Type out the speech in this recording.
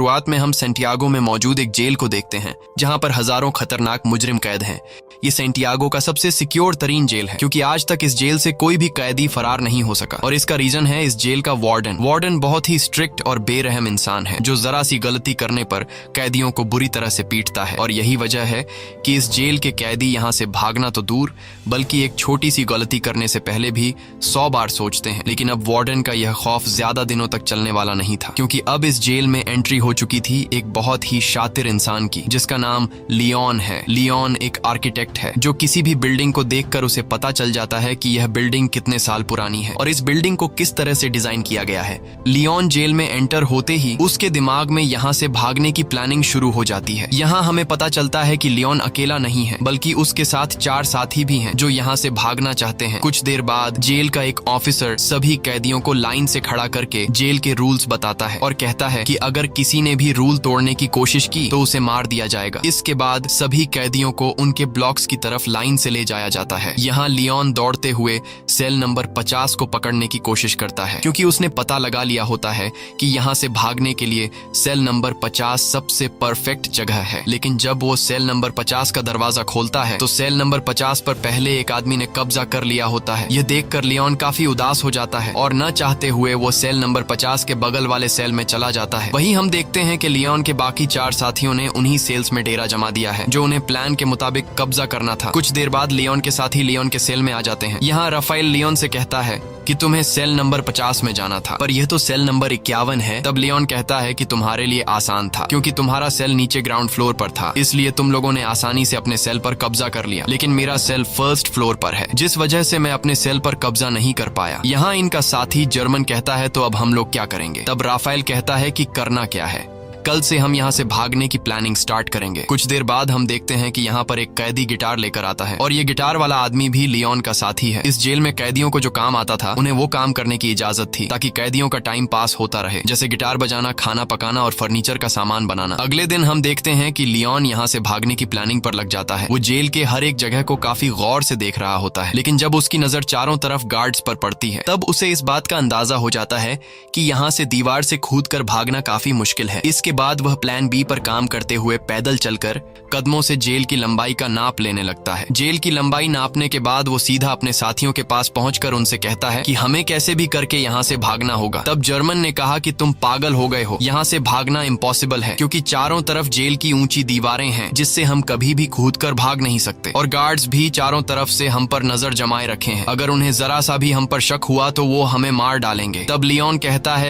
शुरुआत में हम सेंटियागो में मौजूद एक जेल को देखते हैं जहां पर हजारों खतरनाक मुजरिम कैद हैं। ये सेंटियागो का सबसे सिक्योर तरीन जेल है क्योंकि आज तक इस जेल से कोई भी कैदी फरार नहीं हो सका और इसका रीजन है इस जेल का वार्डन बहुत ही स्ट्रिक्ट और बेरहम इंसान है जो जरा सी गलती करने पर कैदियों को बुरी तरह से पीटता है। और यही वजह है कि इस जेल के कैदी यहाँ से भागना तो दूर बल्कि एक छोटी सी गलती करने से पहले भी 100 बार सोचते हैं। लेकिन अब वार्डन का यह खौफ ज्यादा दिनों तक चलने वाला नहीं था क्योंकि अब इस जेल में एंट्री हो चुकी थी एक बहुत ही शातिर इंसान की जिसका नाम लियोन है। लियोन एक आर्किटेक्ट है जो किसी भी बिल्डिंग को देखकर उसे पता चल जाता है कि यह बिल्डिंग कितने साल पुरानी है और इस बिल्डिंग को किस तरह से डिजाइन किया गया है। लियोन जेल में एंटर होते ही उसके दिमाग में यहाँ से भागने की प्लानिंग शुरू हो जाती है। यहाँ हमें पता चलता है कि लियोन अकेला नहीं है बल्कि उसके साथ 4 साथी भी हैं जो यहाँ से भागना चाहते हैं। कुछ देर बाद जेल का एक ऑफिसर सभी कैदियों को लाइन से खड़ा करके जेल के रूल्स बताता है और कहता है कि अगर किसी ने भी रूल तोड़ने की कोशिश की तो उसे मार दिया जाएगा। इसके बाद सभी कैदियों को उनके ब्लॉक्स की तरफ लाइन से ले जाया जाता है। यहाँ लियोन दौड़ते हुए सेल नंबर 50 को पकड़ने की कोशिश करता है क्योंकि उसने पता लगा लिया होता है कि यहाँ से भागने के लिए सेल नंबर 50 सबसे परफेक्ट जगह है। लेकिन जब वो सेल नंबर 50 का दरवाजा खोलता है तो सेल नंबर 50 पर पहले एक आदमी ने कब्जा कर लिया होता है। यह देखकर लियोन काफी उदास हो जाता है और न चाहते हुए वो सेल नंबर 50 के बगल वाले सेल में चला जाता है। वहीं हम देखते हैं कि लियोन के बाकी 4 साथियों ने उन्हीं सेल्स में डेरा जमा दिया है जो उन्हें प्लान के मुताबिक कब्जा करना था। कुछ देर बाद लियोन के साथी लियोन के सेल में आ जाते हैं। यहाँ राफेल लियोन से कहता है कि तुम्हें सेल नंबर 50 में जाना था पर यह तो सेल नंबर 51 है। तब लियोन कहता है कि तुम्हारे लिए आसान था क्योंकि तुम्हारा सेल नीचे ग्राउंड फ्लोर पर था इसलिए तुम लोगों ने आसानी से अपने सेल पर कब्जा कर लिया, लेकिन मेरा सेल फर्स्ट फ्लोर पर है जिस वजह से मैं अपने सेल पर कब्जा नहीं कर पाया। यहाँ इनका साथी जर्मन कहता है तो अब हम लोग क्या करेंगे। तब राफेल कहता है कि करना क्या है, कल से हम यहाँ से भागने की प्लानिंग स्टार्ट करेंगे। कुछ देर बाद हम देखते हैं कि यहाँ पर एक कैदी गिटार लेकर आता है और ये गिटार वाला आदमी भी लियोन का साथी है। इस जेल में कैदियों को जो काम आता था उन्हें वो काम करने की इजाजत थी ताकि कैदियों का टाइम पास होता रहे, जैसे गिटार बजाना, खाना पकाना और फर्नीचर का सामान बनाना। अगले दिन हम देखते हैं कि लियोन यहाँ से भागने की प्लानिंग पर लग जाता है। वो जेल के हर एक जगह को काफी गौर से देख रहा होता है, लेकिन जब उसकी नजर चारों तरफ गार्ड्स पर पड़ती है तब उसे इस बात का अंदाजा हो जाता है कि यहाँ से दीवार से कूदकर भागना काफी मुश्किल है। इसके बाद वह प्लान बी पर काम करते हुए पैदल चलकर कदमों से जेल की लंबाई का नाप लेने लगता है। जेल की लंबाई नापने के बाद वो सीधा अपने साथियों के पास पहुंचकर उनसे कहता है कि हमें कैसे भी करके यहाँ से भागना होगा। तब जर्मन ने कहा कि तुम पागल हो गए हो, यहाँ से भागना इम्पॉसिबल है क्योंकि चारों तरफ जेल की ऊंची दीवारें हैं जिससे हम कभी भी कूदकर भाग नहीं सकते और गार्ड्स भी चारों तरफ से हम पर नजर जमाए रखे हैं। अगर उन्हें जरा सा भी हम पर शक हुआ तो वो हमें मार डालेंगे। तब लियोन कहता है